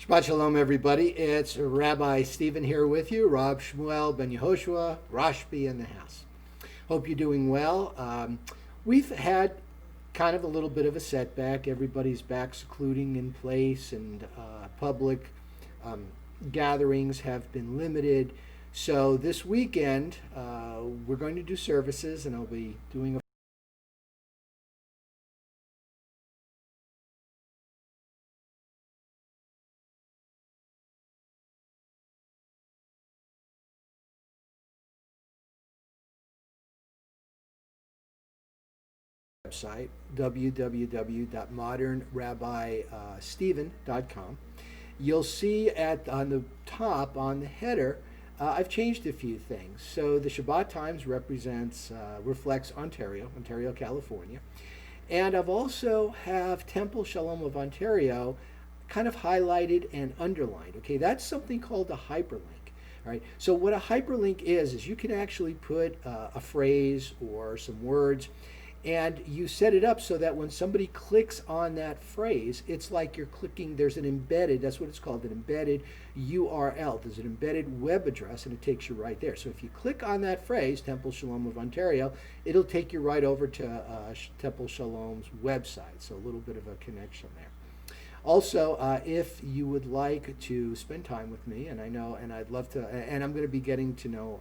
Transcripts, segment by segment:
Shabbat Shalom, everybody. It's Rabbi Stephen here with you, Rob Shmuel Ben Yehoshua, Rashbi in the house. Hope you're doing well. We've had kind of a little bit of a setback. Everybody's back secluding in place, and public gatherings have been limited. So this weekend, we're going to do services, and I'll be doing a website, www.modernrabbistephen.com. You'll see on the top, on the header, I've changed a few things. So the Shabbat Times reflects Ontario, California. And I've also have Temple Shalom of Ontario kind of highlighted and underlined. Okay, that's something called a hyperlink. All right. So what a hyperlink is you can actually put a phrase or some words, and you set it up so that when somebody clicks on that phrase, it's like you're clicking, that's what it's called, an embedded URL. There's an embedded web address, and it takes you right there. So if you click on that phrase, Temple Shalom of Ontario, it'll take you right over to Temple Shalom's website. So a little bit of a connection there. Also, if you would like to spend time with me, and I'd love to, and I'm going to be getting to know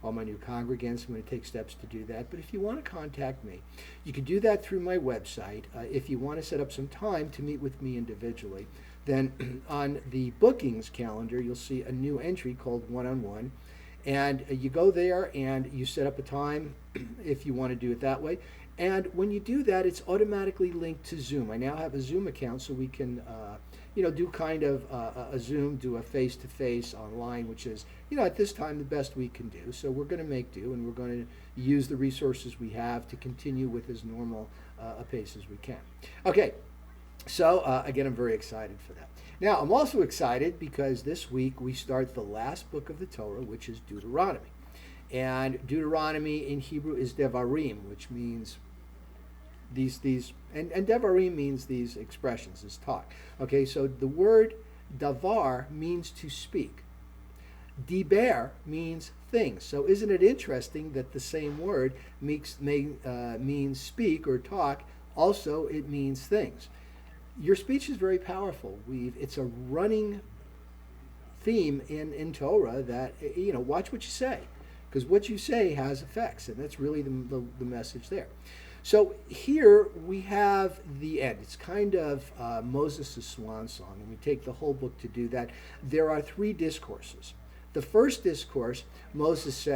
all my new congregants. I'm going to take steps to do that. But if you want to contact me, you can do that through my website. If you want to set up some time to meet with me individually, then on the bookings calendar, you'll see a new entry called One-on-One. And you go there and you set up a time if you want to do it that way. And when you do that, it's automatically linked to Zoom. I now have a Zoom account, so we can do kind of a Zoom, do a face-to-face online, which is, at this time the best we can do. So we're going to make do, and we're going to use the resources we have to continue with as normal a pace as we can. Okay, so again, I'm very excited for that. Now, I'm also excited because this week we start the last book of the Torah, which is Deuteronomy. And Deuteronomy in Hebrew is Devarim, which means these and Devarim means these expressions, this talk. Okay, so the word davar means to speak. Diber means things. So isn't it interesting that the same word means speak or talk? Also, it means things. Your speech is very powerful. It's a running theme in Torah that, watch what you say, because what you say has effects, and that's really the message there. So here we have the end. It's kind of Moses' swan song, and we take the whole book to do that. There are 3 discourses. The first discourse, Moses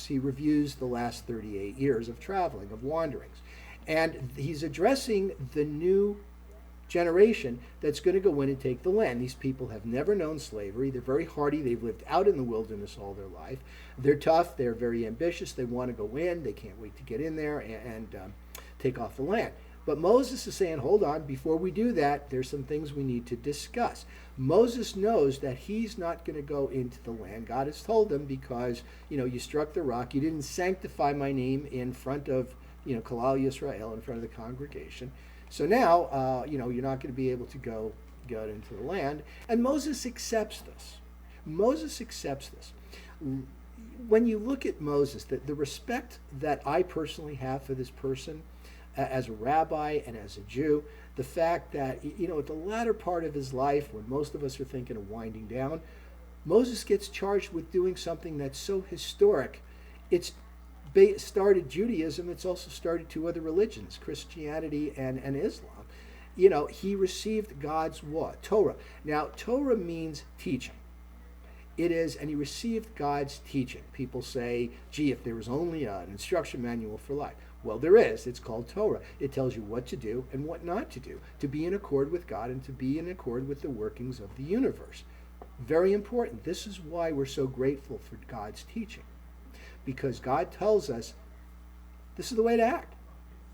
he reviews the last 38 years of traveling, of wanderings. And he's addressing the new generation that's going to go in and take the land. These people have never known slavery. They're very hardy. They've lived out in the wilderness all their life. They're tough. They're very ambitious. They want to go in. They can't wait to get in there and take off the land. But Moses is saying, hold on, before we do that, there's some things we need to discuss. Moses knows that he's not going to go into the land. God has told him, because, you struck the rock. You didn't sanctify my name in front of, Kalal Yisrael, in front of the congregation. So now, you're not going to be able to go into the land. And Moses accepts this. When you look at Moses, the respect that I personally have for this person as a rabbi and as a Jew, the fact that, at the latter part of his life, when most of us are thinking of winding down, Moses gets charged with doing something that's so historic. It's started Judaism. It's also started 2 other religions, Christianity and Islam. He received God's law, Torah. Now, Torah means teaching. It is, and he received God's teaching. People say, gee, if there was only an instruction manual for life. Well, there is. It's called Torah. It tells you what to do and what not to do, to be in accord with God and to be in accord with the workings of the universe. Very important. This is why we're so grateful for God's teaching, because God tells us this is the way to act.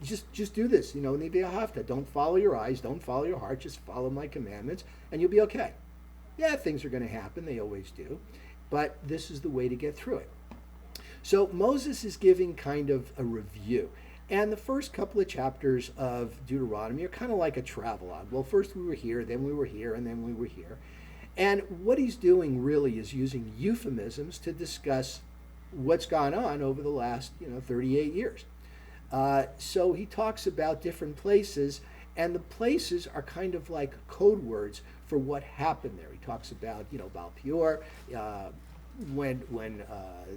Just do this. Don't follow your eyes, don't follow your heart, just follow my commandments, and you'll be okay. Yeah, things are going to happen. They always do. But this is the way to get through it. So Moses is giving kind of a review. And the first couple of chapters of Deuteronomy are kind of like a travelogue. Well, first we were here, then we were here, and then we were here. And what he's doing really is using euphemisms to discuss what's gone on over the last 38 years. So he talks about different places, and the places are kind of like code words for what happened there. He talks about Baal Peor, when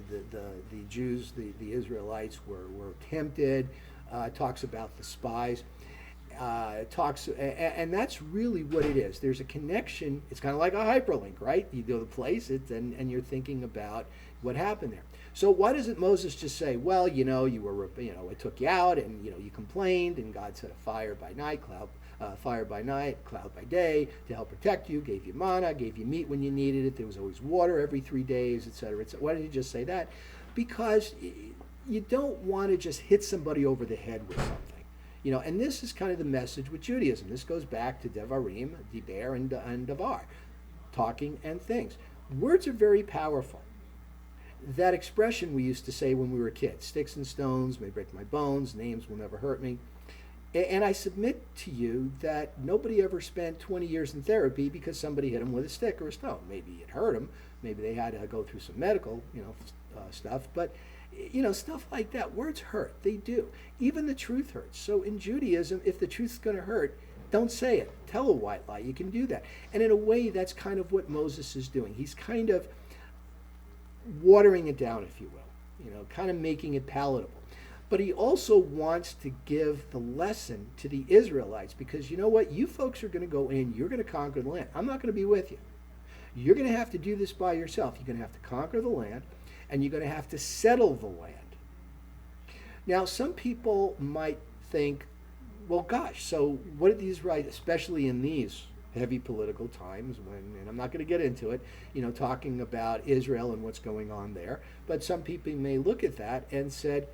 the Jews, the Israelites were tempted. Talks about the spies. And that's really what it is. There's a connection. It's kind of like a hyperlink, right? You go to the place, and you're thinking about what happened there. So why doesn't Moses just say, well, you were, it took you out, and you complained, and God set a fire by night, fire by night, cloud by day to help protect you, gave you manna, gave you meat when you needed it. There was always water every 3 days, etc. Why did he just say that? Because you don't want to just hit somebody over the head with something. And this is kind of the message with Judaism. This goes back to Devarim, Diber, and Davar, talking and things. Words are very powerful. That expression we used to say when we were kids, sticks and stones may break my bones, names will never hurt me. And I submit to you that nobody ever spent 20 years in therapy because somebody hit them with a stick or a stone. Maybe it hurt them. Maybe they had to go through some medical, stuff. But stuff like that, words hurt. They do. Even the truth hurts. So in Judaism, if the truth's going to hurt, don't say it. Tell a white lie. You can do that. And in a way, that's kind of what Moses is doing. He's kind of watering it down, if you will, kind of making it palatable. But he also wants to give the lesson to the Israelites because you know what? You folks are going to go in. You're going to conquer the land. I'm not going to be with you. You're going to have to do this by yourself. You're going to have to conquer the land. And you're going to have to settle the land. Now, some people might think, well, gosh, so what did the Israelites, especially in these heavy political times, and I'm not going to get into it, talking about Israel and what's going on there, but some people may look at that and said,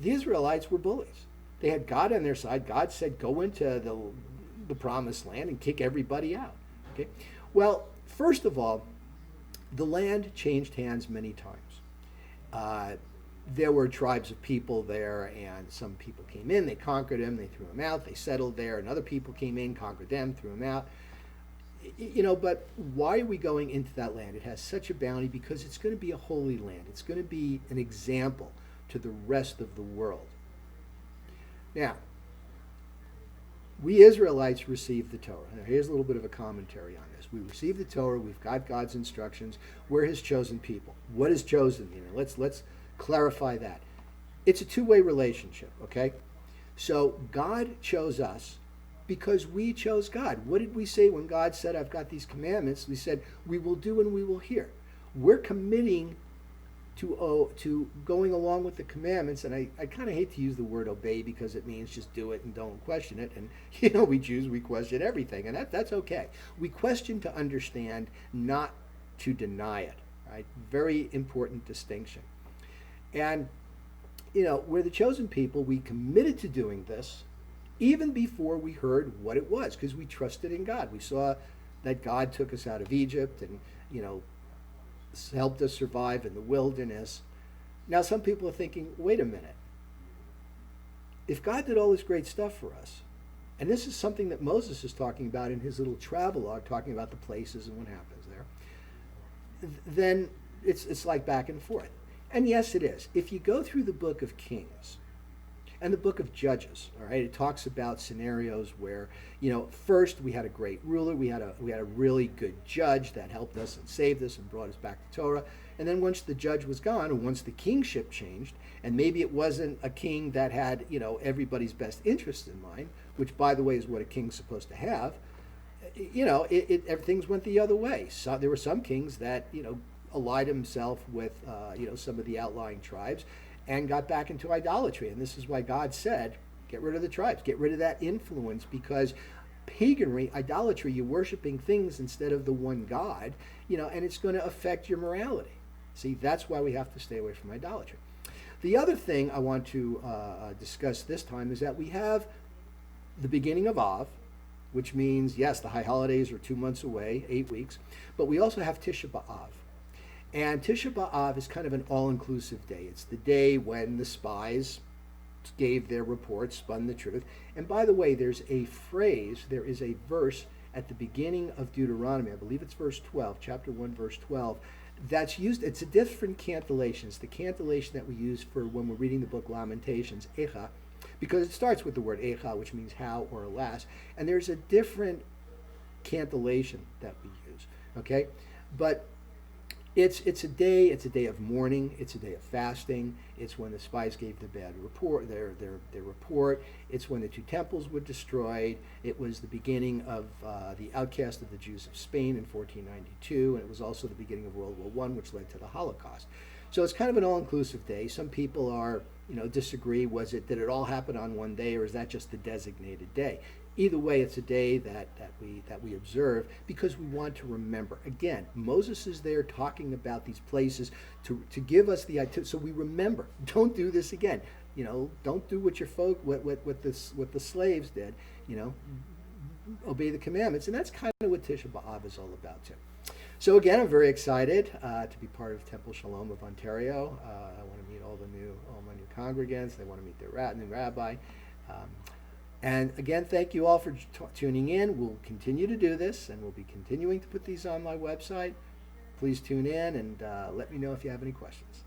the Israelites were bullies. They had God on their side. God said, go into the promised land and kick everybody out. Okay. Well, first of all, the land changed hands many times. There were tribes of people there, and some people came in, they conquered them, they threw them out, they settled there, and other people came in, conquered them, threw them out. But why are we going into that land? It has such a bounty because it's going to be a holy land. It's going to be an example to the rest of the world. Now, we Israelites received the Torah. Now, here's a little bit of a commentary on this. We received the Torah. We've got God's instructions. We're His chosen people. What is chosen? Let's clarify that. It's a two-way relationship. Okay, so God chose us because we chose God. What did we say when God said, "I've got these commandments"? We said, "We will do and we will hear." We're committing to going along with the commandments, and I kind of hate to use the word obey because it means just do it and don't question it. And we Jews, we question everything, and that's okay. We question to understand, not to deny it. Right? Very important distinction. And we're the chosen people. We committed to doing this even before we heard what it was, because we trusted in God. We saw that God took us out of Egypt, and helped us survive in the wilderness. Now some people are thinking, wait a minute. If God did all this great stuff for us, and this is something that Moses is talking about in his little travelogue, talking about the places and what happens there, then it's like back and forth. And yes, it is. If you go through the book of Kings and the book of Judges, all right, it talks about scenarios where, first we had a great ruler, we had a really good judge that helped us and saved us and brought us back to Torah. And then once the judge was gone, and once the kingship changed, and maybe it wasn't a king that had, everybody's best interest in mind, which by the way is what a king's supposed to have, things went the other way. So there were some kings that, allied himself with, some of the outlying tribes, and got back into idolatry. And this is why God said, get rid of the tribes, get rid of that influence, because paganry, idolatry, you're worshiping things instead of the one God, and it's going to affect your morality. See, that's why we have to stay away from idolatry. The other thing I want to discuss this time is that we have the beginning of Av, which means, yes, the high holidays are 2 months away, 8 weeks, but we also have Tisha B'Av. And Tisha B'Av is kind of an all-inclusive day. It's the day when the spies gave their report, spun the truth. And by the way, there's a phrase, there is a verse at the beginning of Deuteronomy, I believe it's verse 12, chapter 1, verse 12, that's used, it's a different cantillation. It's the cantillation that we use for when we're reading the book Lamentations, Echa, because it starts with the word Echa, which means how or alas. And there's a different cantillation that we use, okay? But it's a day of mourning, it's a day of fasting, it's when the spies gave the bad report, their report, it's when the two temples were destroyed, it was the beginning of the outcast of the Jews of Spain in 1492, and it was also the beginning of World War I, which led to the Holocaust. So it's kind of an all-inclusive day. Some people disagree, did it all happen on one day, or is that just the designated day? Either way, it's a day that we observe because we want to remember. Again, Moses is there talking about these places to give us the idea, so we remember. Don't do this again. Don't do what what the slaves did. Obey the commandments, and that's kind of what Tisha B'Av is all about too. So again, I'm very excited to be part of Temple Shalom of Ontario. I want to meet all my new congregants. They want to meet their new rabbi. And again, thank you all for tuning in. We'll continue to do this, and we'll be continuing to put these on my website. Please tune in and let me know if you have any questions.